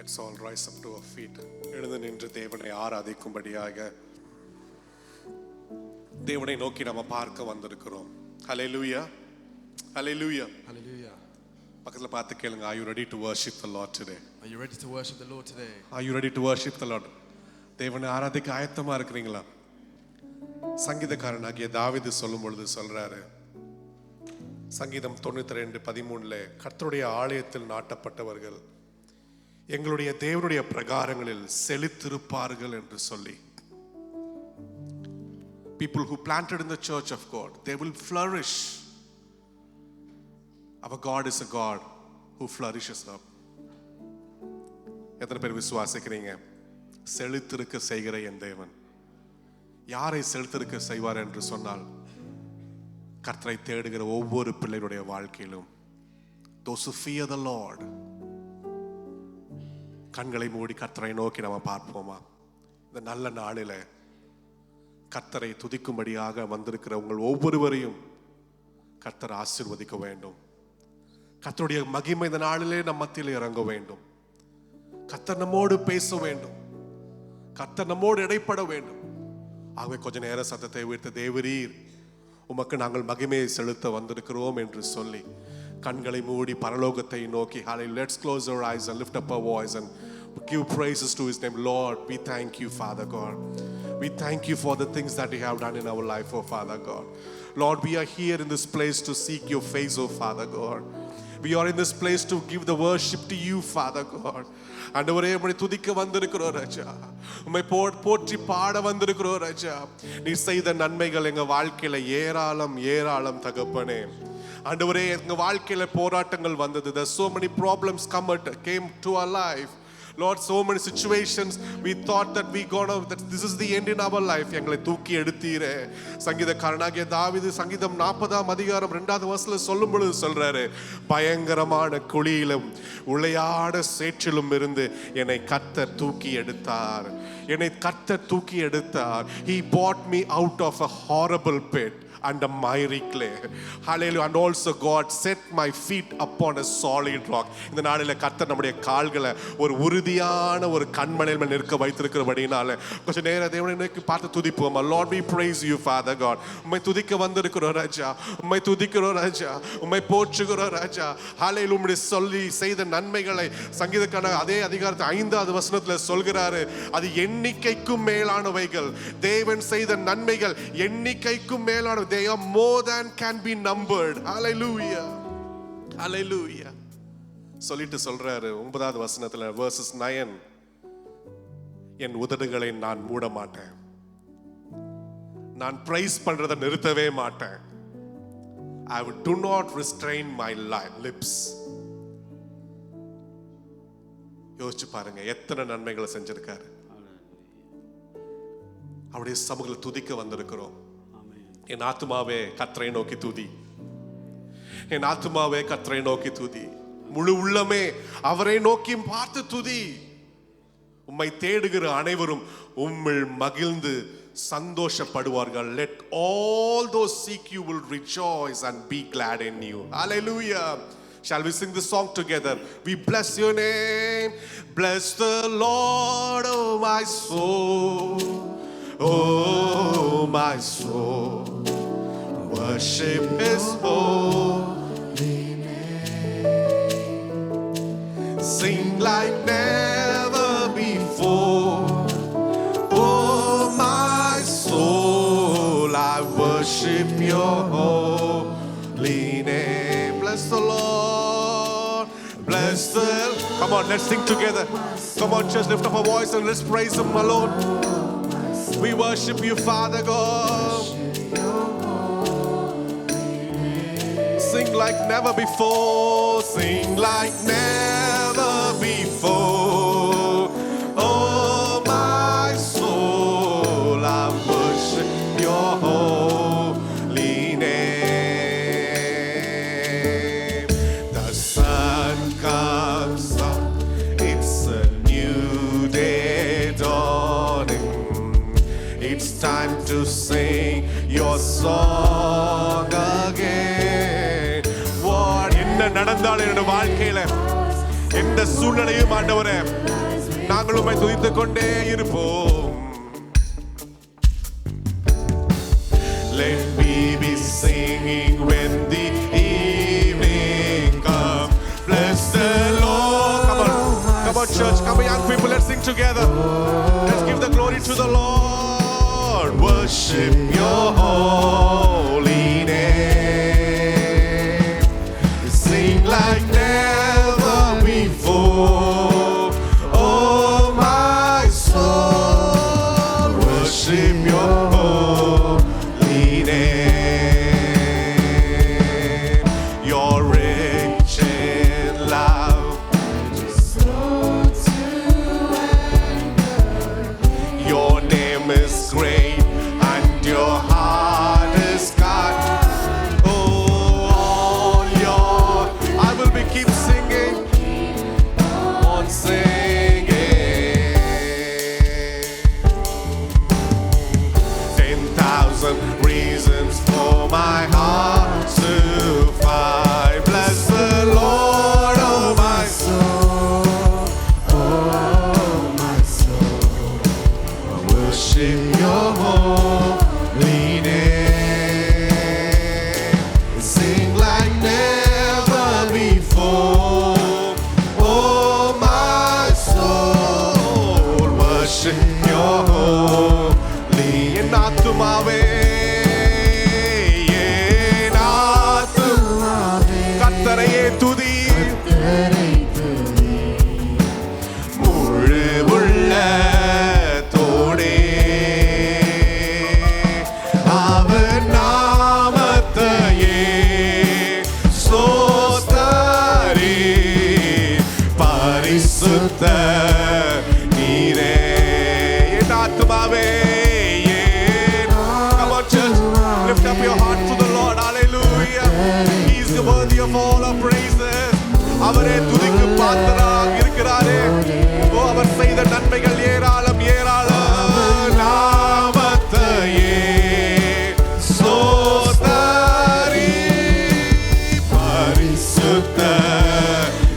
Let's all rise up to our feet. எழுந்து நின்று தேவனை ஆராதிக்கும்படியாக தேவனை நோக்கி நாம பார்க்க வந்திருக்கிறோம். Hallelujah. Hallelujah. Hallelujah. பக்கத்துல பார்த்து கேளுங்க. Are you ready to worship the Lord today? Are you ready to worship the Lord today? Are you ready to worship the Lord? தேவனை ஆராதிக்க ஆயத்தமா இருக்கிறீங்களா? சங்கீதக்காரனாகிய தாவீது சொல்லும் பொழுது சொல்றாரு, சங்கீதம் 92:13 கர்த்தருடைய ஆலயத்தில் நாட்டப்பட்டவர்கள் எங்களுடைய தேவனுடைய பிரகாரங்களில் செழித்திருப்பார்கள் என்று சொல்லி. People who planted in the church of God, they will flourish. Our God is a God who flourishes up. எத்தனை பேர் விசுவாசிக்கிறீங்க? செழித்திருக்க செய்கிற என் தேவன். யாரை செழித்திருக்க செய்வார் என்று சொன்னால், கர்த்தரை தேடுகிற ஒவ்வொரு பிள்ளைகளுடைய வாழ்க்கையிலும் those who fear the Lord. கண்களை மூடி கர்த்தரை நோக்கி நம்ம பார்ப்போமா? இந்த நல்ல நாளில கர்த்தரை துதிக்கும்படியாக வந்திருக்கிற உங்கள் ஒவ்வொருவரையும் கர்த்தர் ஆசீர்வதிக்க வேண்டும். கர்த்தருடைய மகிமை இந்த நாளிலே நம் மத்தியில் இறங்க வேண்டும். கர்த்தர் நம்மோடு பேச வேண்டும். கர்த்தர் நம்மோடு இடைப்பட வேண்டும். ஆகவே கொஞ்ச நேர சத்தத்தை உயர்த்த, தேவரீர் உமக்கு நாங்கள் மகிமையை செலுத்த வந்திருக்கிறோம் என்று சொல்லி கண்களை மூடி பரலோகத்தை நோக்கி, let's close our eyes and lift up our voice and give praises to his name. Lord, we thank you, Father God. We thank you for the things that you have done in our life, oh Father God. Lord, we are here in this place to seek your face, oh Father God. We are in this place to give the worship to you, Father God. ஆண்டவரே, உம்மை துதிக்க வந்திருக்கிறோம் ராஜா. உம்மை போற்றி பாட வந்திருக்கிறோம் ராஜா. நீ செய்த நன்மைகள் எங்க வாழ்க்கையில ஏராளம் ஏராளம் தகப்பனே. ஆண்டவரே, எங்க வாழ்க்கையில போராட்டங்கள் வந்தது. There's so many problems came to our life. Lord, so many situations we thought that that this is the end in our life. எங்களை தூக்கி எடுத்தீரே. சங்கீதக்காரனாகிய தாவீது சங்கீதம் 40:2 சொல்லும் பொழுது சொல்றாரு, பயங்கரமான குழியிலும் உளையாட சேற்றிலும் இருந்து என்னை கர்த்தர் தூக்கி எடுத்தார். என்னை கர்த்தர் தூக்கி எடுத்தார். He brought me out of a horrible pit and a miry clay. Hallelujah. And also God set my feet upon a solid rock. இந்த நாளில கர்த்தர் நம்முடைய கால்களை ஒரு உறுதியான ஒரு கன்மலையில் மேல் நிற்க வைத்திருக்கிறபடினால கொஞ்ச நேரம் தேவனை நோக்கி பார்த்து துதிப்போமா? Lord, we praise you, Father God. உம்மை துதிக்க வந்திருக்கிறோம் ராஜா. உம்மை துதிக்கிறோம் ராஜா. உம்மை போற்றுகிறோம் ராஜா. ஹalleluya. உம்முடைய சொல்லி செய்த நன்மைகளை சங்கீதக்காரன் அதே அதிகாரத்தை 5வது சொல்கிறாரு, அது எண்ணிக்கைக்கும் மேலானவைகள். தேவன் செய்த நன்மைகள் எண்ணிக்கைக்கும் மேலான. They are more than can be numbered. Hallelujah. Hallelujah. சொல்லிட்டு சொல்றாரு 9வது verses 9, என் உதடுகளை நான் மூட மாட்டேன். நான் பிரைஸ் பண்றதை நிறுத்தவே மாட்டேன். I do not restrain my lips. யோசிச்சு பாருங்க, எத்தனை நன்மைகளை செஞ்சிருக்காரு. அவருடைய சமூகத்தில் துதிக்க வந்திருக்கிறோம். என் ஆத்துமாவே கர்த்தரை நோக்கி துதி. என் ஆத்துமாவே கர்த்தரை நோக்கி துதி. முழு உள்ளமே அவரை நோக்கி பார்த்து துதி. உம்மை தேடுகிற அனைவரும் உம்மில் மகிழ்ந்து சந்தோஷப்படுவார்கள். Let all those seek you will rejoice and be glad in you. Hallelujah. Shall we sing this song together? We bless your name. Bless the Lord, oh my soul. Oh my soul, worship his holy name. Sing like never before. Oh my soul, I worship your holy name. Bless the Lord. Bless the... Come on, let's sing together. Come on, church, lift up our voice and let's praise him alone. We worship you, Father God. Sing like never before. Sing like never before. Oh, my soul, I worship your holy name. The sun comes up. It's a new day dawning. It's time to sing your song again. What என்ன நடந்தாலும் என்னோட வாழ்க்கையில எந்த சூழ்நிலையும் ஆண்டவரே நாங்கள் உம்மை துதித்துக் கொண்டே இருப்போம். Let me be singing when the evening comes. Bless the Lord. Come on, church. Come on, young people. Let's sing together. Let's give the glory to the Lord. Worship your holy name. Sing like never before. Oh, my soul. Worship your holy name. You're rich in love. Your name is great and your heart is kind. Oh, all your, I will be keep singing, on singing. 10,000 reasons for my heart to find. Bless the Lord, oh my soul, oh my soul. Worship your holy name. Sing like never before. Oh my soul, worship your holy. என் ஆத்துமாவே, என் ஆத்துமாவே, கர்த்தரையே துதி, முழு உள்ளத்தோடே அவர் நாமத்தையே ஸ்தோத்தரி. பரிசுத்த நீரே. என் ஆத்துமாவே, come on church, lift up your heart to the Lord. Hallelujah. He is worthy of all our praises. அவரே துதிக்கு பாத்திரராக இருக்கிறாரே. ஓ, அவர் செய்த நன்மைகள் ஏராளம் ஏராளம். நாமத்தையே ஸ்தோத்தரி. பரிசுத்த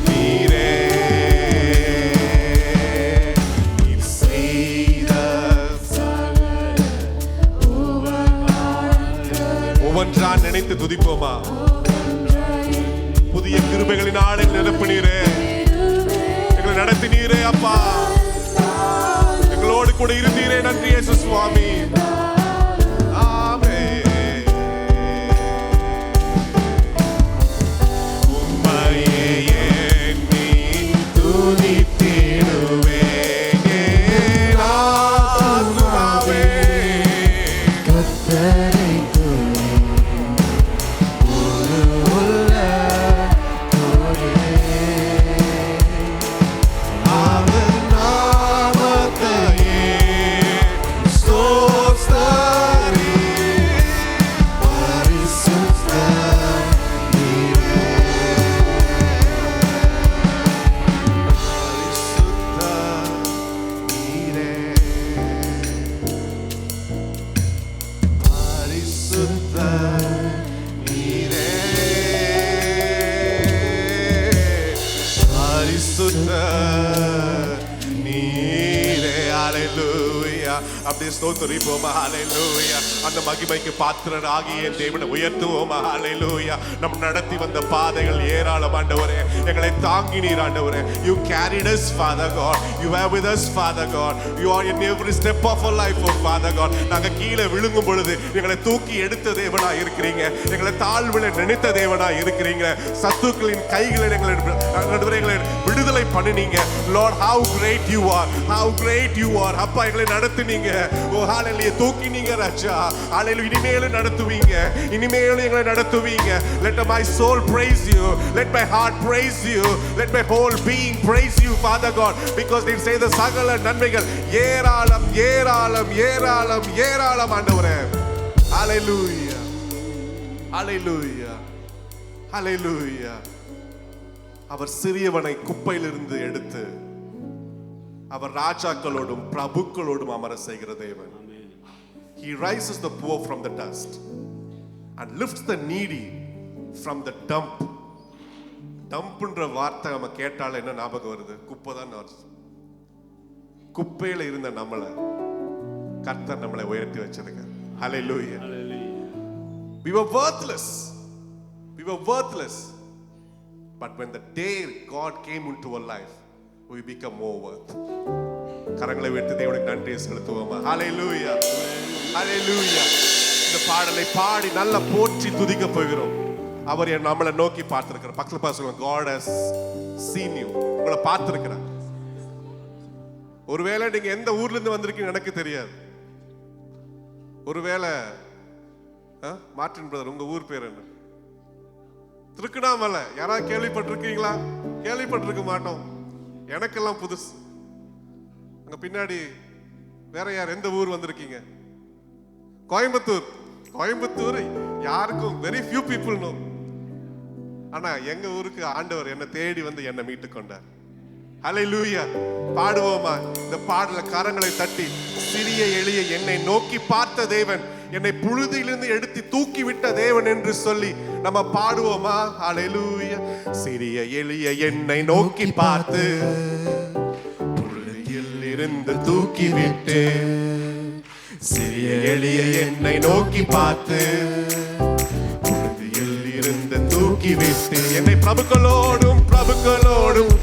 நீரே. நீர் செய்த ஒவ்வொன்றான் நினைத்து துதிப்போமா? புதிய கிருபைகளினாலே நிரப்பினீரே, எங்களை நடத்தினீரே அப்பா, எங்களோடு கூட இருந்தீரே. நன்றி இயேசு சுவாமி. ஆமென். உம்மையே எண்ணி துதித்திடுவேன் என் ஆத்துமாவே. அவர் நாமத்தையே ஸ்தோத்தரி. பரிசுத்த நீரே. பரிசுத்த நீரே. பரிசுத்த நீரே. பரிசுத்த நீரே. ஹalleluya. அப்படியே ஸ்தோத்திரிப்போமா? ஹalleluya. அந்த மகிமைக்கு பாத்திரராகிய என் தேவனை உயர்த்துவோமா? ஹalleluya. நம் நடத்தி வந்த பாதைகள் ஏராளம் ஆண்டவரே. எங்களை தாங்கினீர் ஆண்டவரே. You carried us, Father God. You were with us, Father God. You are in every step of our life, oh Father God. நாங்க கீழே விழுங்கும் பொழுது எங்களை தூக்கி எடுத்த தேவனா இருக்கிறீங்க. எங்களை தாழ்வுல நினைத்த தேவனா இருக்கிறீங்க. சத்துக்களின் கைகளை எங்களை விடுதலை பண்ணினீங்க. Lord, how great you are. How great you are. அப்பா, எங்களை நடத்துனீங்க. ஓ ஹalleluya. தூக்கினீங்க ராஜா. ஹalleluya. இனிமேலும் நடத்துவீங்க. இனிமேலும் எங்களை நடத்துவீங்க. Let my soul praise you. Let my heart praise you. Let my whole being praise you, Father God, because they say the சகல நன்மைகள் ஏராளம் ஏராளம் ஏராளம் ஏராளம் ஆண்டவரே. ஹalleluya. ஹalleluya. ஹalleluya. அவர் சிறியவனை குப்பையிலிருந்து எடுத்து அவர் ராஜாக்களோடும் பிரபுக்களோடும் அமர செய்கிற தேவன். He rises the poor from the dust and lifts the needy from the dump. டம்ப்ன்ற வார்த்தை நம்ம கேட்டால என்ன ஞாபகம் வருது? குப்பை தான். குப்பையில இருந்த நம்மளை கர்த்தர் நம்மளை உயர்த்தி வச்சிருக்கார். ஹல்லேலூயா. We were worthless. We were worthless. But when the day God came into our life, we become more worth. கரங்களை உயர்த்தி தேவனுக்கு நன்றி செலுத்துவோமா? ஹல்லேலூயா. ஹல்லேலூயா. இந்த பாடலை பாடி நல்லா போற்றி துதிக்க போகிறோம். அவர் நம்மளை நோக்கி பார்த்திருக்கிறார். பக்கத்துல பாருங்க, God has seen you. உங்களை பார்த்திருக்கிறார். ஒருவேளை நீங்க எந்த ஊர்ல இருந்து வந்திருக்கீங்க எனக்கு தெரியாது. ஒருவேளை மார்ட்டின் பிரதர், உங்க ஊர் பேர் என்ன? திருக்குணாமலை. யாராவது கேள்விப்பட்டிருக்கீங்களா? கேள்விப்பட்டிருக்க மாட்டோம். எனக்கெல்லாம் புதுசு. அங்க பின்னாடி வேற யார், எந்த ஊர் வந்திருக்கீங்க? கோயம்புத்தூர். கோயம்புத்தூர் யாருக்கும் வெரி ஃபியூ பீப்புள் நோ. ஆனா எங்க ஊருக்கு ஆண்டவர் என்னை தேடி வந்து என்னை மீட்டு கொண்டார். ஹல்லேலூயா. பாடுவோமா? இந்த பாடல கரங்களை தட்டி, சிறிய எளிய என்னை நோக்கி பார்த்த தேவன், என்னை புழுதியிலிருந்து எடுத்து தூக்கி விட்ட தேவன் என்று சொல்லி நம்ம பாடுவோமா? ஹல்லேலூயா. சிறிய எளிய என்னை நோக்கி பார்த்து புழுதியில் இருந்து தூக்கி விட்டு, சிறிய எளிய என்னை நோக்கி பார்த்து புழுதியில் இருந்து தூக்கி விட்டு, என்னை பிரபுக்களோடும் பிரபுக்களோடும்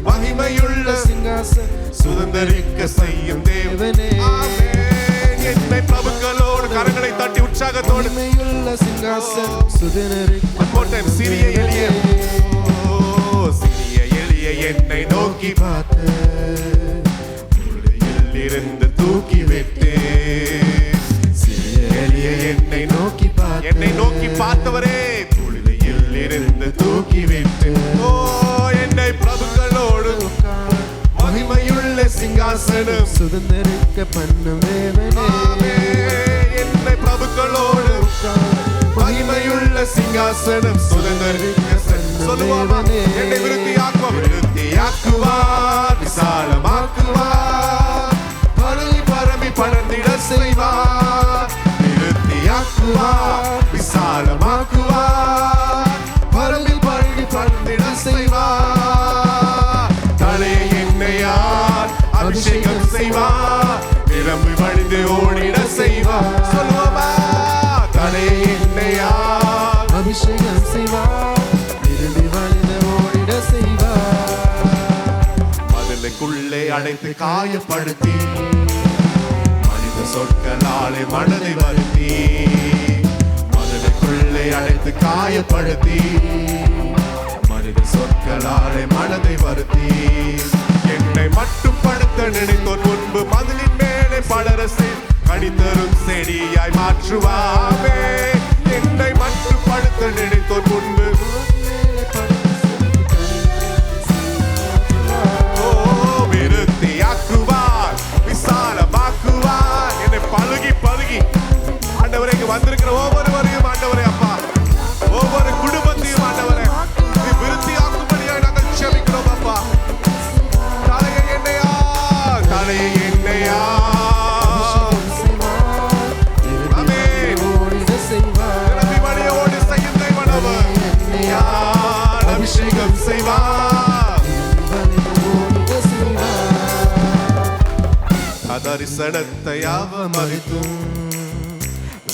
மகிமையுள்ள சிங்காசனம் சுதந்தரிக்க செய்யும் தேவனே. ஆமென். என்னை பிரபுக்களோடு கரங்களை தட்டி உற்சாகத்தோடு மகிமையுள்ள சிங்காசனம் சுதந்தரிக்க. சிறிய எளிய, சிறிய எளிய என்னை நோக்கி பார்த்து புழுதியில் இருந்து தூக்கி விட்டு, சிறிய எளிய என்னை நோக்கி பார்த்து, என்னை நோக்கி பார்த்தவரே புழுதியில் இருந்து தூக்கி விட்டு, ஓ என்னை பிரபுக்களோடு மகிமையுள்ள சிங்காசனம் சுதந்தரிக்க பண்ணும் தேவனே. என்னை பிரபுக்களோடு மகிமையுள்ள சிங்காசனம் சுதந்தரிக்க சொல்லுவார். என்னை விருத்தியாக்குவார், விசாலமாக்குவார், பரவி பரம்பி படர்ந்திட செய்வார். விருத்தியாக்குவார், விசாலமாக்குவார், பரம்பி பரம்பி படர்ந்திட செய்வார். தலையை எண்ணெயார் அபிஷேகம் செய்வார், நிரம்பி வழிந்து ஓடிட செய்வார். சொல்லுவோமா? தலையை எண்ணெயார் அபிஷேகம் செய்வார், நிரம்பி வழிந்து ஓடிட செய்வார். மதிலுக்குள்ளே அடைத்து காயப்படுத்தி, மனித சொற்களாலே மனதை வருத்தி, மதிலுக்குள்ளே அடைத்து காயப்படுத்தி, மனித சொற்களாலே மனதை வருத்தி, என்னை மட்டுப்படுத்த நினைத்தோர் முன்பு மதிலின் மேலே படர கடித்தரும் செடியாய் மாற்றுவாவே. என்னை மட்டுப்படுத்த நினைத்தோர் முன்பு விருத்தியாக்குவார், விசாலமாக்குவார். என்னை பழுகி பழுகி ஆண்டவரே இங்க வந்திருக்கிற ஒவ்வொருவரையும் ஆண்டவரே அப்பா, ஒவ்வொரு குடும்பத்தையும் ஆண்டவரே விருத்தியாக்கும்படியாக நாங்கள் ஜெபிக்கிறோம் அப்பா. தலையை எண்ணெயா, தலையை எண்ணெயா. அபிஷேகம் செய்வார், தரிசனத்தை அவமதித்தும்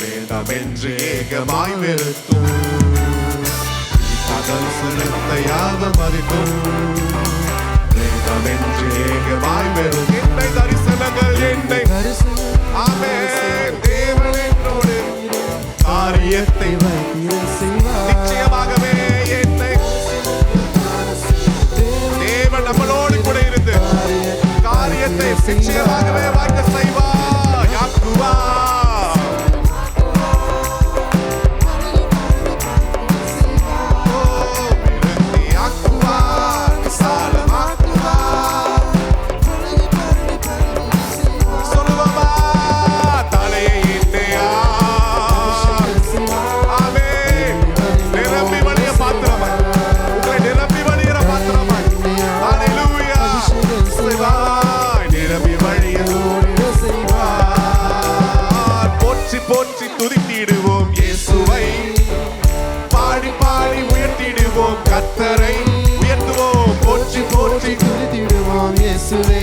வேண்டாம் என்று ஏகமாய் வெறுத்தும், தரிசனத்தை அவமதித்தும் வேண்டாம் என்று ஏகமாய் வெறுத்தும், என்னை தரிசனங்கள் என்னை ஆமென் தேவன் என்னோடு காரியத்தை நிச்சயமாகவே என்னை தேவன் நம்மளோடு கூட இருந்து காரியத்தை நிச்சயமாகவே வாய்க்க செய்வார். யாக்குவா போற்றி துதித்திடுவோம் இயேசுவை, பாடி பாடி உயர்த்திடுவோம் கர்த்தரை உயர்த்துவோம். போற்றி போற்றி துதித்திடுவோம் இயேசுவை,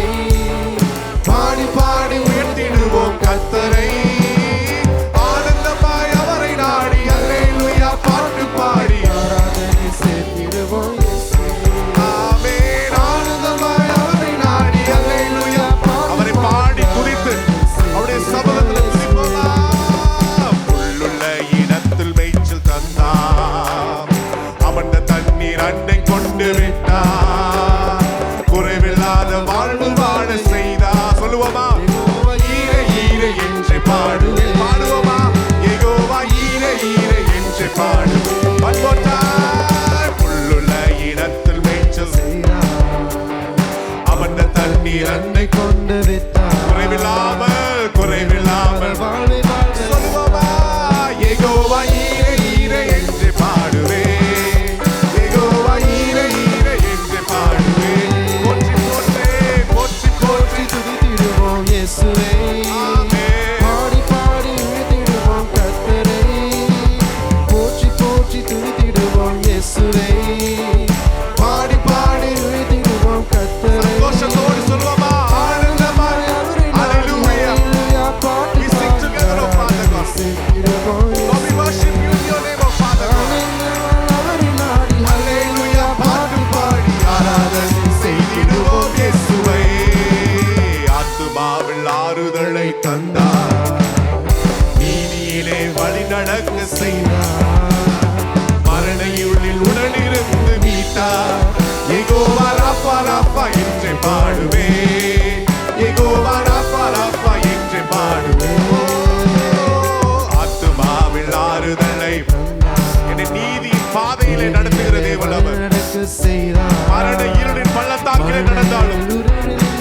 பாதையிலே நடத்துகிற தேவன் அவர். நடக்க செய்தார். மரண இருளின் பள்ளத்தாக்கிலே நடந்தாலும்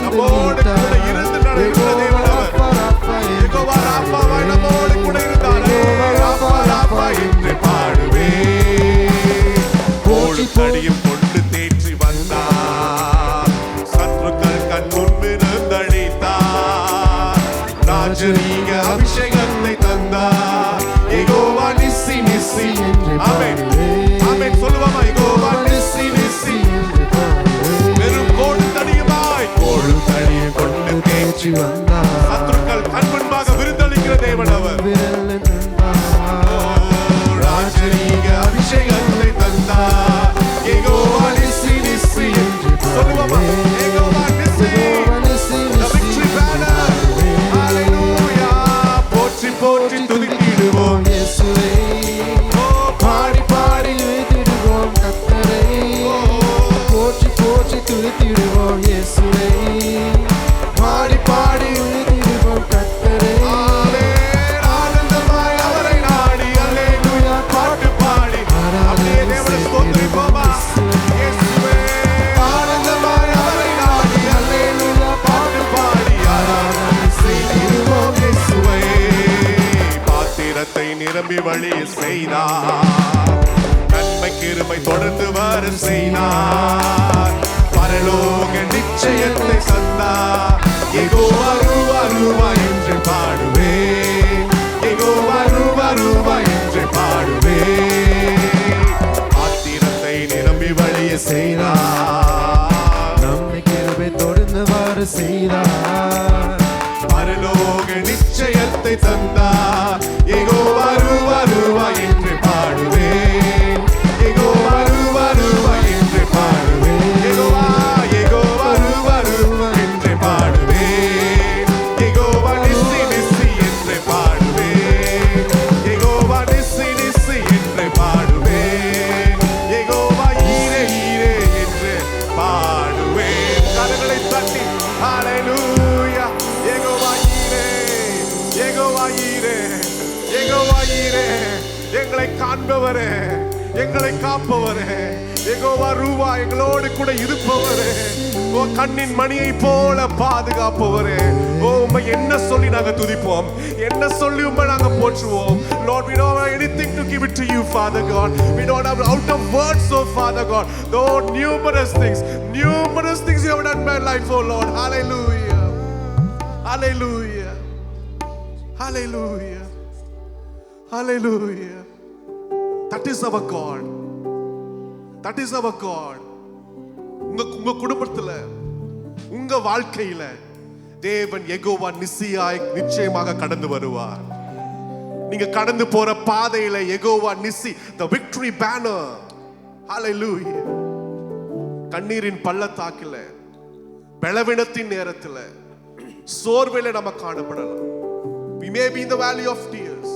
நம்மோடு கூட இருந்து நடக்கிற தேவன் அவர். யெகோவா ராப்பாவாய் நம்மோடு கூட இருந்தாரே. ராப்பா ராப்பா என்று பாடுவே. கோலும் தடியும் கொண்டு தேற்றி வந்தார். சத்துருக்கள் கண் முன்பு நந்தளித்தார். ராஜரீக அபிஷேகத்தை தந்தார். யெகோவா நிசி நிசி. ஆமென் ஆமென் சொல்லுவோமா? யெகோவா நிசி நிசி. வெறும் கோலும் தடியுமாய் கோலும் தடியும் கொண்டு தேற்றி வந்தார். சத்துருக்கள் கண் முன்பாக விருந்தளிக்கிற தேவன் அவர். ராஜரீக அபிஷேகத்தை தந்தார். யெகோவா நிசி நிசி. சொல்லுவோமா? Jehovah நிசி. The victory banner. Hallelujah. போற்றி போற்றி துதித்திடுவோம். இயேசுவை பாடி பாடி உயர்த்திடுவோம் கர்த்தரை. போற்றி போற்றி துதித்திடுவோம் இயேசுவை. பாடி பாடி உயர்த்திடுவோம் கர்த்தரை. ஆமென். ஆனந்தமாய் அவரை நாடி அல்லேலூயா பாட்டு பாடி அப்படியே தேவனை ஸ்தோத்திரிப்போமா? இயேசுவே. ஆனந்தமாய் அவரை நாடி அல்லேலூயா பாட்டு பாடி ஆராதனை செய்திடுவோம் இயேசுவே. பாத்திரத்தை நிரம்பி வழிய செய்தார். நன்மை கிருபை தொடர்ந்து வர செய்தார். பரலோக நிச்சயத்தை தந்தார். யெகோவா ரூவா ரூவா என்று பாடுவே. யெகோவா ரூவா ரூவா என்று பாடுவே. பாத்திரத்தை நிரம்பி வழிய செய்தார். நம்மை கிருபை தொடர்ந்து வர செய்தார். பரலோக நிச்சயத்தை தந்தார். யெகோவா ரூவா ரூவா என்று பாடுவே. யெகோவா ரூவா ரூவா என்று பாடுவே. யெகோவா யெகோவா ரூவா ரூவா என்று பாடுவே. யெகோவா நிசி நிசி என்று பாடுவே. யெகோவா நிசி நிசி என்று பாடுவே. யெகோவா ஈரே ஈரே என்று பாடுவே. கரங்களை தட்டி ஹalleluya. யெகோவா ஈரே யெகோவா ஈரே யெகோவா ஈரே. எங்களை காண்பவரே, எங்களை காப்பவரே, யெகோவா ரூவா எங்களோடு கூட இருப்பவரே, ஓ கண்ணின் மணியை போல பாதுகாப்பவரே. ஓ உம்மை என்ன சொல்லி நாங்க துதிப்போம், என்ன சொல்லி உம்மை நாங்க போற்றுவோம். Lord, we don't have anything to give it to you, Father God. We don't have out of words, oh Father God. Lord, numerous things you have done in my life, oh Lord. Hallelujah. Hallelujah. Hallelujah. Hallelujah. That is our God. That is our God. உங்க குடும்பத்துல, உங்க வாழ்க்கையில தேவன் யெகோவா நிசியாய் நிச்சயமாக கடந்து வருவார். நீங்க கடந்து போற பாதையில Jehovah நிசி, the victory banner. Hallelujah. கண்ணீரின் பள்ளத்தாக்கில, பலவீனத்தின் நேரத்துல, சோர்வில நம்ம காணப்படலாம். We may be in the valley of tears.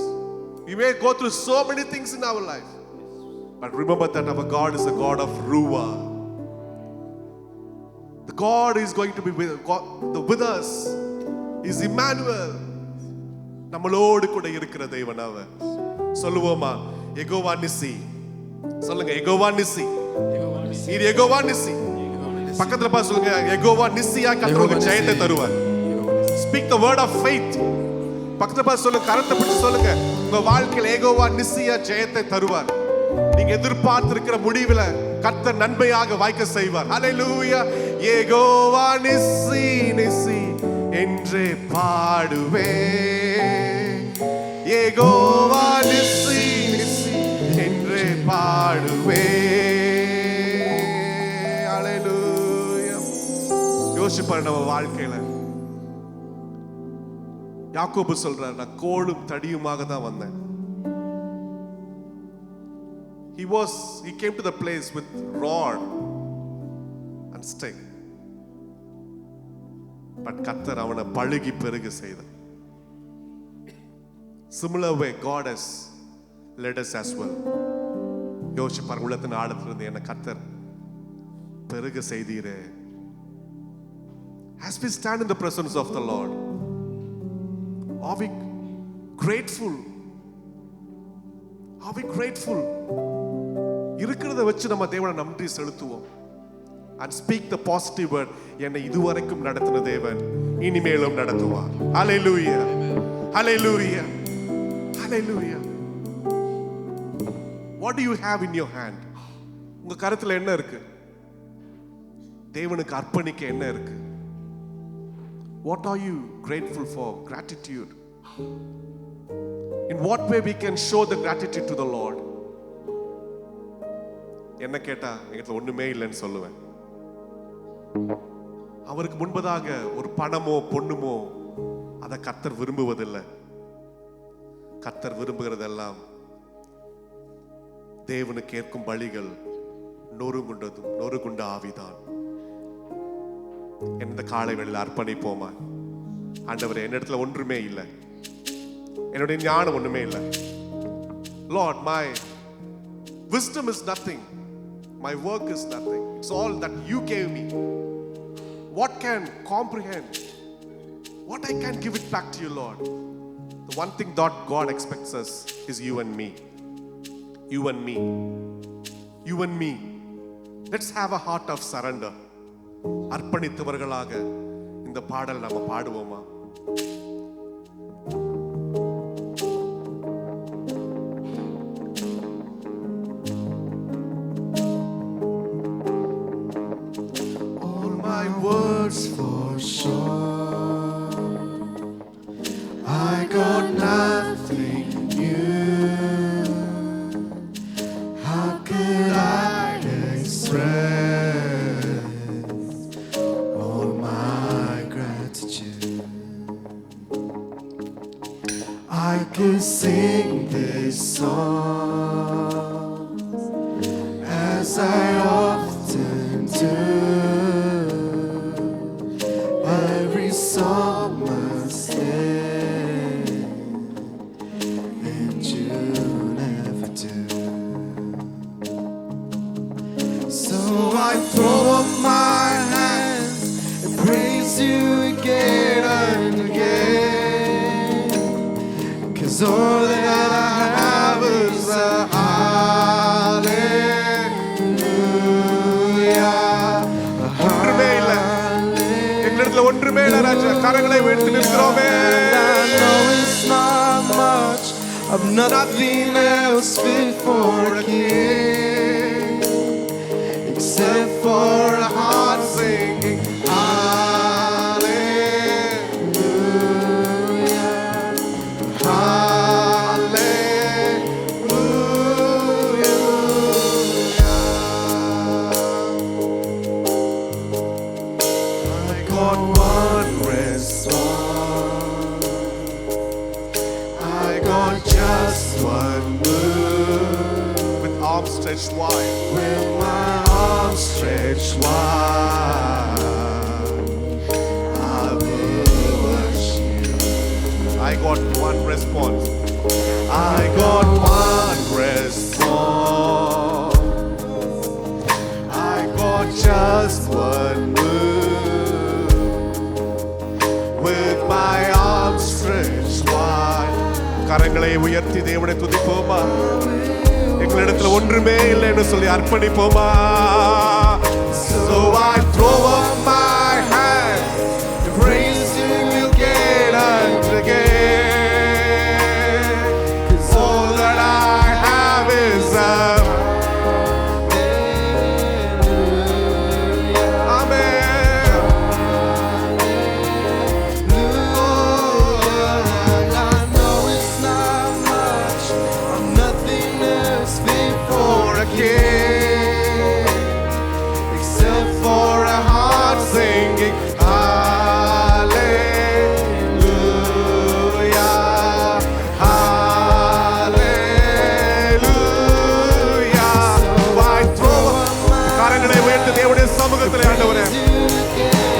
We may go through so many things in our life. But remember that our God is a God of Ruah. The God is going to be with us. Is Emmanuel. நம்மளோடு கூட இருக்கிற தேவன் அவர். சொல்லுவோமா? யெகோவா நிசி. சொல்லுங்க, யெகோவா நிசி. இது யெகோவா நிசி. பக்கத்துல பார்த்து சொல்லுங்க, யெகோவா நிசியா கர்த்தருக்கு ஜெயத்தை தருவார். Speak the word of faith. பக்கத்துல பார்த்து சொல்லுங்க, கரத்தை பிடிச்சு சொல்லுங்க, உங்க வாழ்க்கையில யெகோவா நிசியா ஜெயத்தை தருவார். நீங்க எதிர்பார்த்திருக்கிற முடிவுல கர்த்தர் நன்மையாக வாய்க்க செய்வார். ஹalleluya. யெகோவா நிசி நிசி என்று பாடுவே. யெகோவா நிசி நிசி என்று பாடுவே. ஹalleluya. யோசிப்பாரு நம்ம வாழ்க்கையில. யாக்கோபு சொல்றார், நான் கோலும் தடியுமாக தான் வந்தேன். He came to the place with rod and stick. But கர்த்தர் அவனை பழுகி பெருக செய்தார். Similar way God has led us as well. யோசிச்சு பாருங்க, உள்ளத்தின் ஆழத்திலிருந்து என்ன கர்த்தர் பெருக செய்தீரே. As we stand in the presence of the Lord, are we grateful? Are we grateful? கொடுத்ததை வச்சு நம்ம தேவனை நன்றி செலுத்துவோம். And speak the positive word. என்னை இதுவரைக்கும் நடத்தின தேவன் இனிமேலும் நடத்துவார். Hallelujah. Hallelujah. Hallelujah. What do you have in your hand? உங்க கரத்துல என்ன இருக்கு? தேவனுக்கு அர்ப்பணிக்க என்ன இருக்கு? What are you grateful for? Gratitude. In what way we can show the gratitude to the Lord? என்ன கேட்டா என்கிட்ட ஒண்ணுமே இல்லைன்னு சொல்லுவேன். அவருக்கு முன்பதாக ஒரு பணமோ பொண்ணுமோ அதை கர்த்தர் விரும்புவதில்லை. கர்த்தர் விரும்புகிறதெல்லாம் தேவனுக்கு ஏற்கும் பலிகள், நொறுகுண்ட ஆவிதான். இந்த காலை வேளையில் அர்ப்பணிப்போமா? ஆண்டவரே, என்னிடத்துல ஒன்றுமே இல்லை, என்னுடைய ஞானம் ஒண்ணுமே இல்லை. Lord, my wisdom is nothing, my work is nothing. It's all that you gave me. What can comprehend? What I can give it back to you, Lord? The one thing that God expects us is you and me. You and me. You and me. Let's have a heart of surrender. அர்ப்பணித்தவர்களாக இந்த பாடல் நாம பாடுவோமா? All my words for sure, I got nothing new. How could I express all my gratitude? I could sing this song as I often do. Every song must end, and you never do. So I throw up my hands and praise you again and again, 'cause all that I have is a hallelujah. ஒன்றுமே இல்லை, எங்களிடத்துல ஒன்றுமே இல்லை ராஜா. கரங்களை உயர்த்தி நிற்கிறோமே. I know it's not much, I've nothing else fit for a king, except for a heart singing hallelujah, hallelujah. I got one response, I got just one move, With arms stretched wide, with my arms stretched wide, I will worship you. I got one response. I got one response, I got just one move, with my arms stretched wide. கரங்களை உயர்த்தி தேவனை துதிப்போமா? எங்களிடத்துல ஒன்றுமே இல்லைன்னு சொல்லி அர்ப்பணிப்போமா? So I throw up my hands and praise you again and again, 'cause all that I have is a hallelujah. Amen. I know it's not much, I'm nothing else fit for a king, except for a heart singing hallelujah, hallelujah. I throw up. கரங்களை உயர்த்தி தேவனுடைய சமூகத்திலே ஆண்டவரே,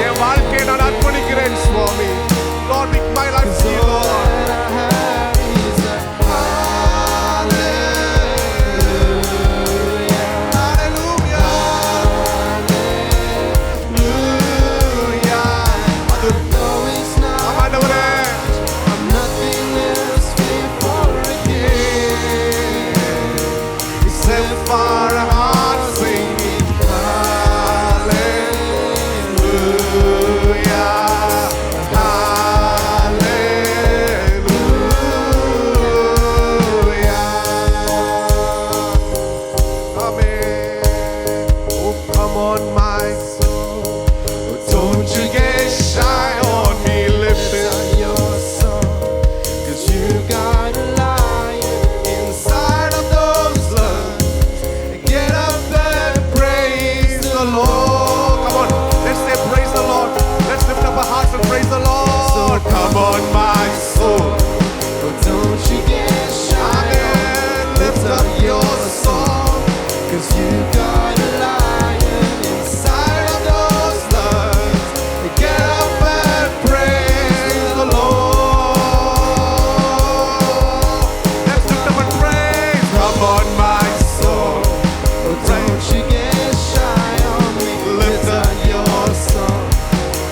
என் வாழ்க்கையை நான் அர்ப்பணிக்கிறேன் சுவாமி. Lord, make my life to you, Lord. 'cause you got a lion inside of those lungs. Get up and praise the Lord. Let's lift up and praise. Come on, my soul. Oh, don't you get shy on me. Lift up your song.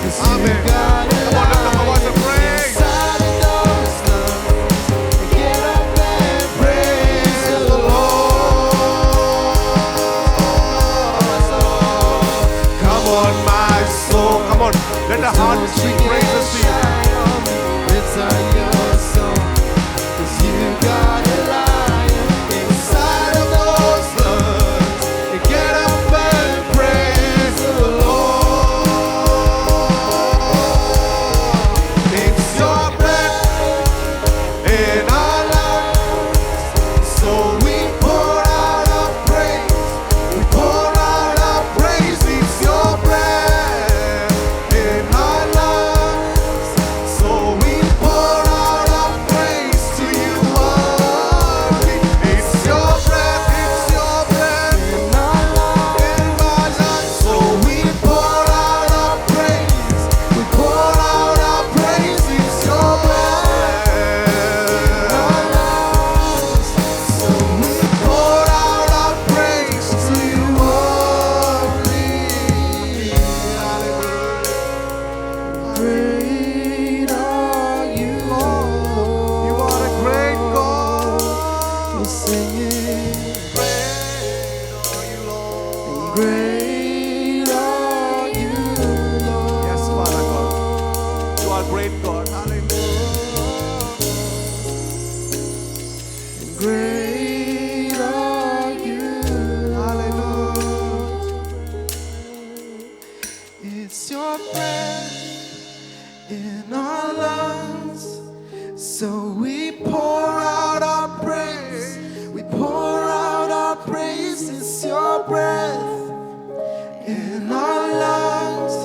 'Cause you Amen. got a Come on, lift up a voice of praise. inside of those lungs. Get up and praise the Lord. Come on, my soul. Come on. Let the heart sing praises to you. Lift up your song. 'Cause you got a lion inside of those lungs. Get up and praise the Lord. It's your breath in our lungs, so we pour out our praise. We pour out our praise. It's your breath in our lungs, so we pour out our praise to you only. It's your breath in our lungs, so we pour out our praise. We pour out our praise. It's your breath in our lungs, so we pour out our praise to you only. Great are you, Lord. You are a great God. We're singing. Great are you, Lord. Great are you, Lord. Yes, Father God. You are great God. Hallelujah. Great are you, Hallelujah. it's your breath in our lungs, so we pour out our praise. We pour out our praise. It's your breath in our lungs,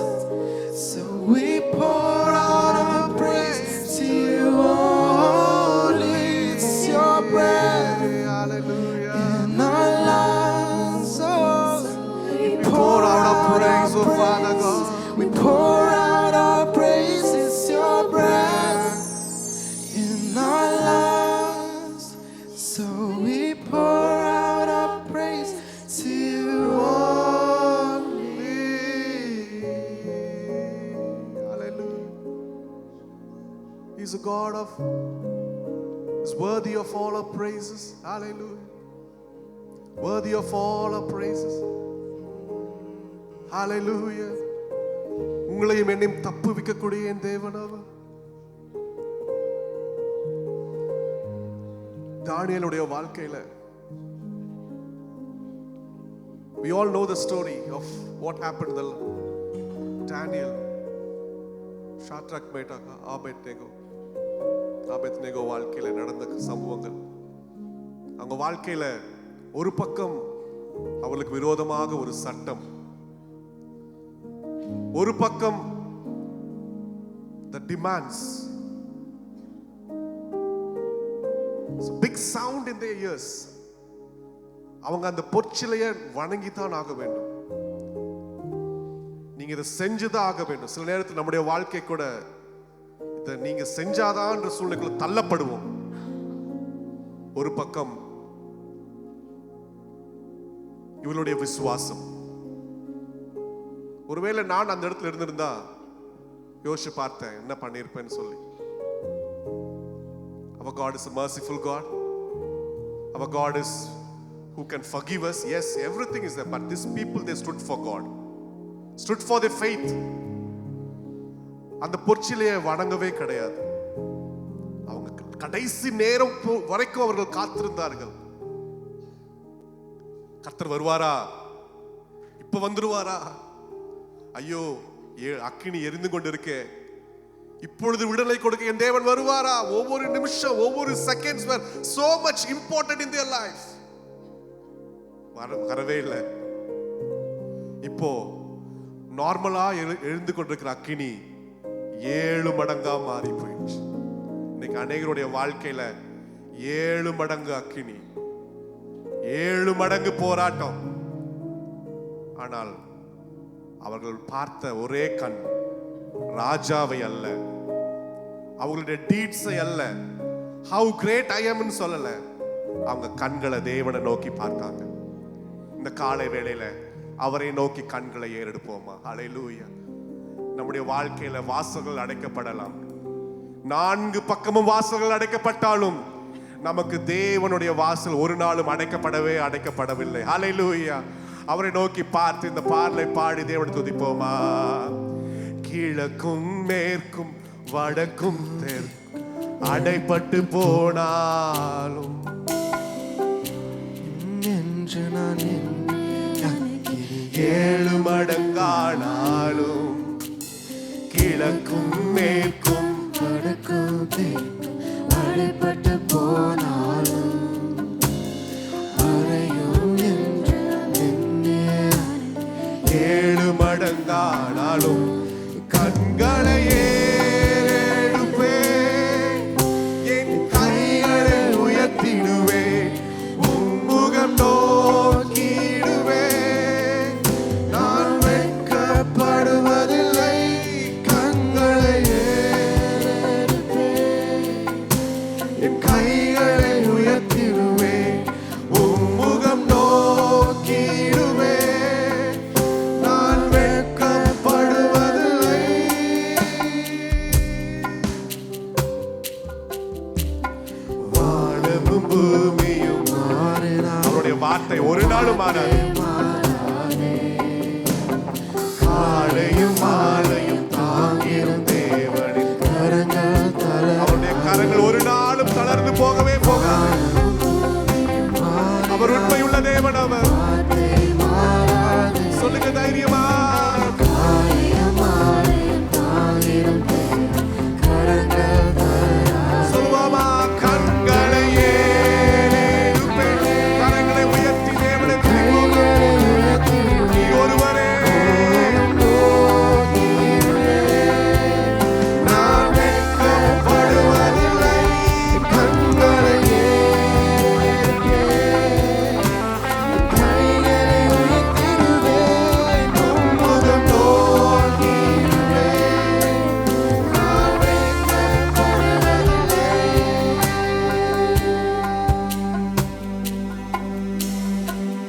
so we pour out our praise to you only. It's your breath Hallelujah. in our lungs, so we Pour out our praise, oh Father God. we pour out our praise. It's your breath in our lungs, so we pour out our praise to you only. Hallelujah. He's a God of, is worthy of all our praises. Hallelujah. Worthy of all our praises. Hallelujah. உங்களையும் என்னையும் தப்பு வைக்கக்கூடிய என் தேவன் அவர். தானியேலுடைய வாழ்க்கையில we all know the story of what happened to Daniel, Shadrach, Meshach, Abednego வாழ்க்கையில நடந்த சம்பவங்கள். அவங்க வாழ்க்கையில ஒரு பக்கம் அவளுக்கு விரோதமாக ஒரு சட்டம், ஒரு பக்கம் the demands, it's a big sound in their ears. அவங்க அந்த பொற்சிலையை வணங்கித்தான் ஆக வேண்டும். நீங்க இதை செஞ்சுதான் ஆக வேண்டும். சில நேரத்தில் நம்முடைய வாழ்க்கை கூட இதை நீங்க செஞ்சாதான் சூழ்நிலைக்குள்ள தள்ளப்படுவோம். ஒரு பக்கம் இவளுடைய விசுவாசம். ஒருவேளை நான் அந்த இடத்துல இருந்திருந்தா யோசிச்சு பார்த்தேன் என்ன பண்ணிருப்பேன்னு சொல்லி. Our God is a merciful God. Our God is who can forgive us. Yes, everything is there, but these people, they stood for God, stood for their faith. அந்த பொற்சிலையை வணங்கவே கிடையாது. அவங்க கடைசி நேரம் வரைக்கும் அவர்கள் காத்திருந்தார்கள். கர்த்தர் வருவாரா, இப்ப வந்துருவாரா, ஐயோ அக்கினி எரிந்து கொண்டிருக்கே, இப்பொழுது விடுதலை கொடுக்க என் தேவன் வருவாரா. ஒவ்வொரு நிமிஷம், ஒவ்வொரு seconds were so much important in their life. வரவே இல்லை. இப்போ நார்மலா எழுந்து கொண்டிருக்கிற அக்கினி 7 மடங்கா மாறி போயிடுச்சு. இன்னைக்கு அநேகருடைய வாழ்க்கையில 7 மடங்கு அக்கினி, 7 மடங்கு போராட்டம், ஆனால் அவர்கள் பார்த்த ஒரே கண் ராஜாவை அல்ல, அவங்களுடைய டீட்ஸை அல்ல, ஹவு கிரேட் ஐ எம்னு சொல்லல, அவங்க கண்களை தேவனை நோக்கி பார்த்தாங்க. இந்த காலை வேளையில அவரை நோக்கி கண்களை ஏறெடுப்போமா? ஹல்லேலூயா. நம்முடைய வாழ்க்கையில வாசல்கள் அடைக்கப்படலாம், 4 பக்கமும் வாசல்கள் அடைக்கப்பட்டாலும் நமக்கு தேவனுடைய வாசல் ஒரு நாளும் அடைக்கப்படவில்லை. ஹல்லேலூயா. அவரை நோக்கி பார்த்து இந்த பாடலை பாடி தேவனை துதிப்போமா? கிழக்கும் மேற்கும் வடக்கும் தெற்கும் அடைப்பட்டு போனாலும் என்று நான் 7 மடங்கானாலும் கிழக்கும் மேற்கும் வடக்கும் அடைப்பட்டு போனாலும் அறையும் என்று 7 மடங்கானாலும் கண்களை ஏறெடுப்பேன், என் கைகளை உயர்த்திடுவேன், உம்முகம் நோக்கிடுவேன். நான் வெட்கப்படுவதில்லை, கண்களை ஏறெடுப்பேன், என் கைகளை உயர்த்திடுவேன், உம்முகம் நோக்கிடுவேன். நான் வெட்கப்படுவதில்லை. வானமும் பூமியும் மாறினாலும் அவருடைய வார்த்தை ஒரு நாளும் மாறாது. காலையும் மாலையும் தாங்கிடும் தேவனின் கரங்கள் அவருடைய கரங்கள் ஒரு நாளும் தளர்ந்து போகவே போகாது. அவர் உண்மையுள்ள தேவன். அவர் சொல்லுங்க தைரியமா, சொல்லுவாமா? கண்களை ஏறெடுப்பேன், கரங்களை உயர்த்தி தேவனை துதிப்போம். நீ ஒருவரே. நான் வெட்கப்படுவதில்லை, கண்களை ஏறெடுப்பேன், கைகளை உயர்த்திடுவேன், உம்முகம் நோக்கிடுவேன். நான் வெட்கப்படுவதில்லை.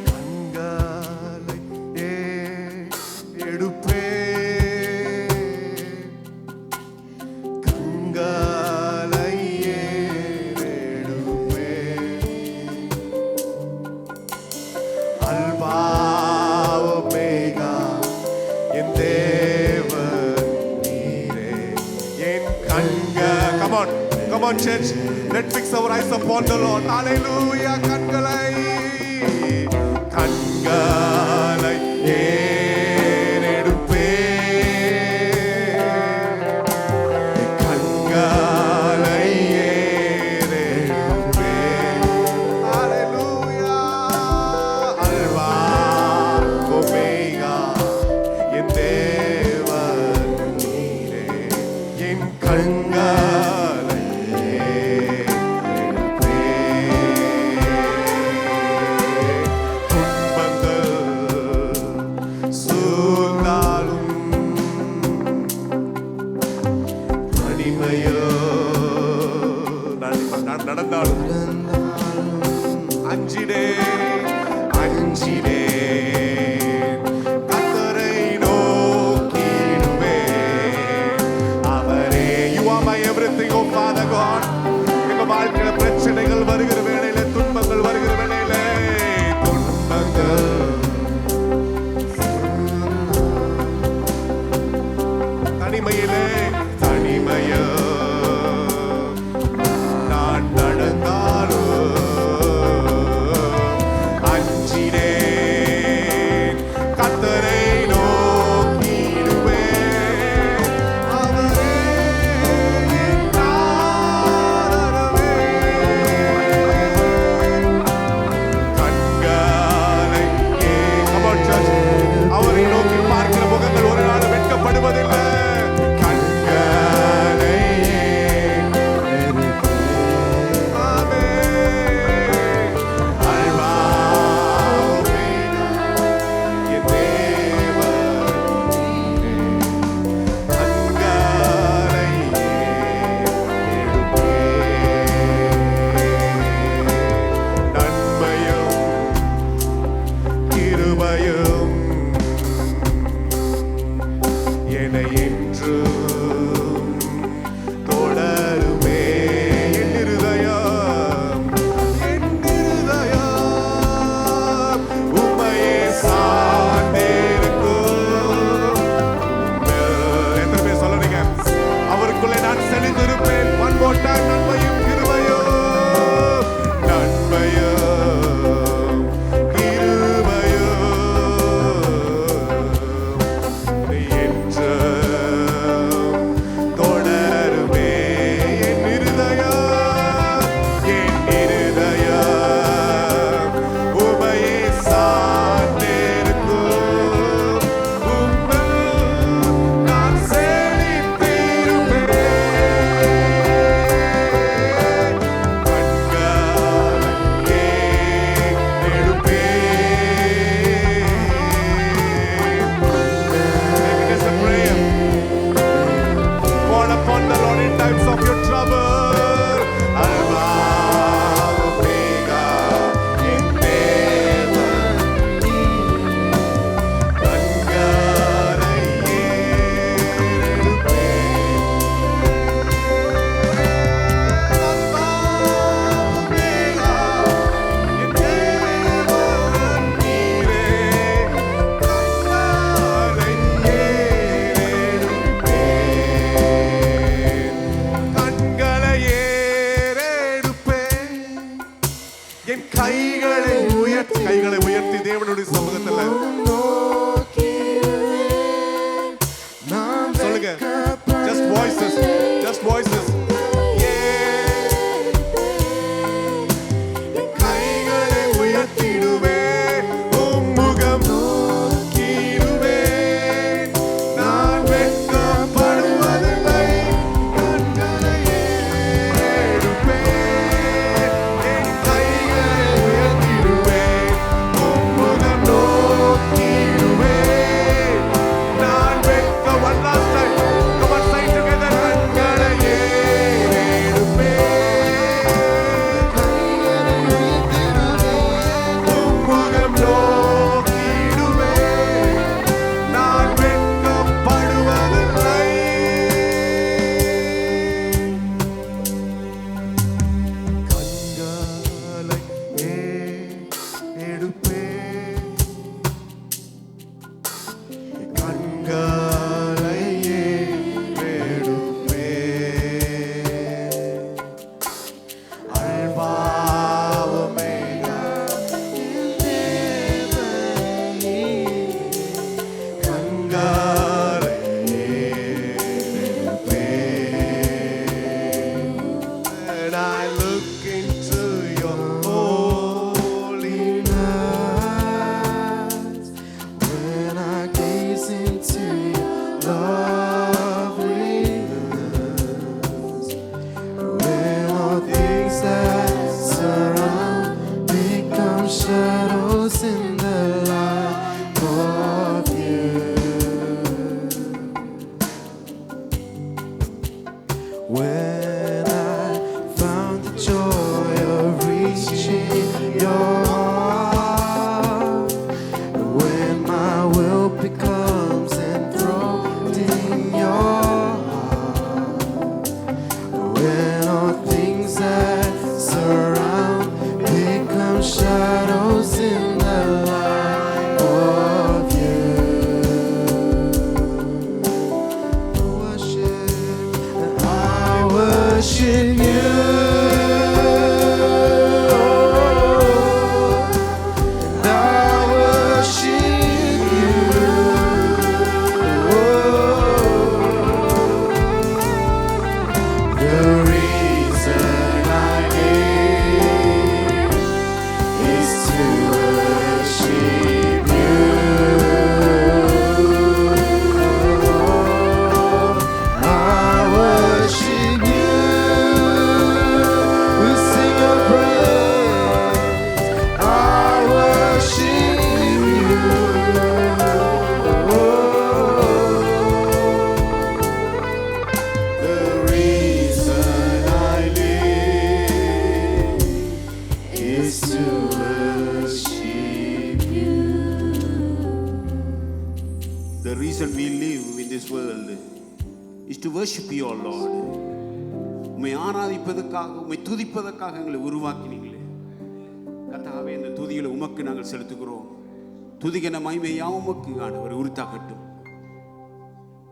கண்களை ஏறெடுப்பேன், கண்களை ஏறெடுப்பேன். அல்பா ஒமேகா, என் தேவன் நீரே, என் Come on, come on church, let's fix our eyes upon the Lord. Hallelujah. கண்களை ஏறெடுப்பேன், கண்களை ஏறெடுப்பேன். Hallelujah. அல்பா ஒமேகா, என் தேவன் நீரே, என் கண்களை ஏறெடுப்பேன். துன்பங்கள் சூழ்ந்தாலும் தனிமையோ நடந்தாலும் அஞ்சிடேன், கர்த்தரை நோக்கிடுவேன். அவரே, you are my everything, oh Father God. எங்க வாழ்க்கையில பிரச்சனைகள் வருகிற வேளையில, துன்பங்கள் வருகிற வேளையில, துன்பங்கள் தனிமையோ நான் நடந்தாலும் அஞ்சிடேன், ஆண்டவருடைய சமூகத்துல சொல்லுங்க. Just voices, just voices. கைகளை உயர்த்திடுவே, உம்முகம் நோக்கிடுவே, நான் வெட்கப்படுவதில்லை, கண்களை ஏறெடுப்பேன், என் கைகளை உயர்த்திடுவே, உம்முகம் நோக்கிடுவே, நான் வெட்க one last time. Come on, say together. கண்களை ஏறெடுப்பேன், உம்முகம் நோக்கிடுவே, நான் வெட்கப்படுவதில்லை. கண்களை ஏறெடுப்பேன், கண்களை ஏறெடுப்பேன், அல்பா ஒமேகா என் தேவனே, கண்களை ஏறெடுப்பேன். And I look into your holiness, when I gaze into your loveliness, when all things that surround become shadows in the light of you. When I found the joy of reaching your heart, when my will becomes enthroned in your heart, when all things that surround become shadows in the light of you. I worship you. I worship you. The reason I live is to worship you. I worship you. We sing your praise. I worship you. The reason I live is to worship you. The reason we live in this world is to worship you, O Lord. உம்மை ஆராதிப்பதற்காக, உம்மை துதிப்பதற்காக எங்களை உருவாக்கினீங்களே. கர்த்தாவே, இந்த துதிகளை உமக்கு நாங்கள் செலுத்துகிறோம். துதிக்கிற மகிமையா உமக்கு ஆண்டவர் உரித்தாகட்டும்.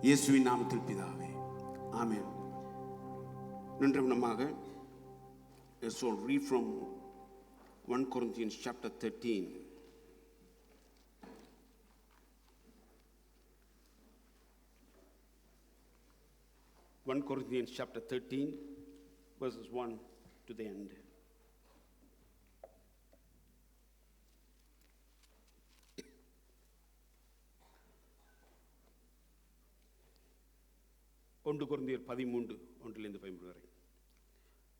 இயேசுவின் நாமத்தில் பிதாவே, ஆமென். நின்றவனமாக let's all read from 1 Corinthians chapter 13. 1 Corinthians chapter 13, verses 1 to the end. ஒன்று கொரிந்தியர் 13 ஒன்றிலிருந்து 15 வரை.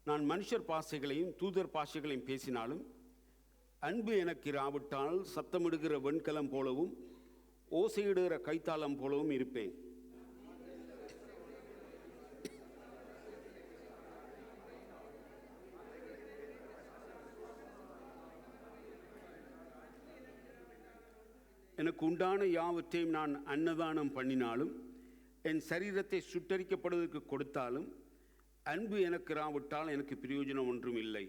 நான் மனுஷர் பாஷைகளையும் தூதர் பாஷைகளையும் பேசினாலும் அன்பு எனக்கு இராவிட்டால் சத்தமிடுகிற வெண்கலம் போலவும் ஓசையிடுகிற கைத்தாளம் போலவும் இருப்பேன். எனக்கு உண்டான யாவற்றையும் நான் அன்னதானம் பண்ணினாலும் என் சரீரத்தை சுட்டரிக்கப்படுவதற்கு கொடுத்தாலும் அன்பு எனக்கு இராவிட்டால் எனக்கு பிரயோஜனம் ஒன்றும் இல்லை.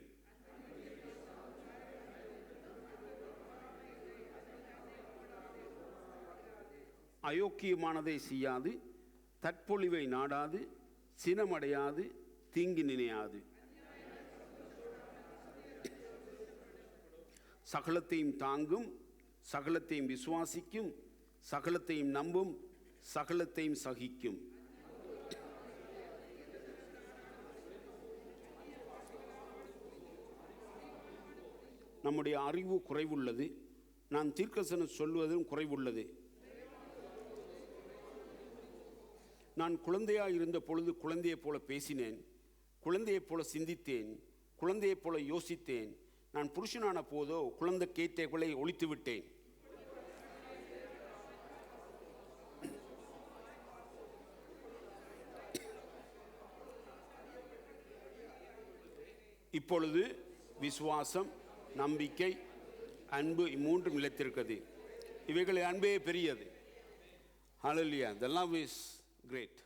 அயோக்கியமானதை செய்யாது, தற்பொழிவை நாடாது, சினமடையாது, தீங்கு நினையாது, சகலத்தையும் தாங்கும், சகலத்தையும் விசுவாசிக்கும், சகலத்தையும் நம்பும், சகலத்தையும் சகிக்கும். நம்முடைய அறிவு குறைவுள்ளது. நான் தீர்க்கதரிசனம் சொல்வதும் குறைவுள்ளது. நான் குழந்தையாக இருந்த பொழுது குழந்தையைப் போல பேசினேன், குழந்தையைப் போல சிந்தித்தேன், குழந்தையைப் போல யோசித்தேன். நான் புருஷனான போதோ குழந்தை கேட்டகளை ஒழித்து விட்டேன். இப்பொழுது விசுவாசம், நம்பிக்கை, அன்பு மூன்றும் நிலைத்திருக்கிறது. இவைகளை அன்பே பெரியது. ஹல்லேலூயா. The love is great.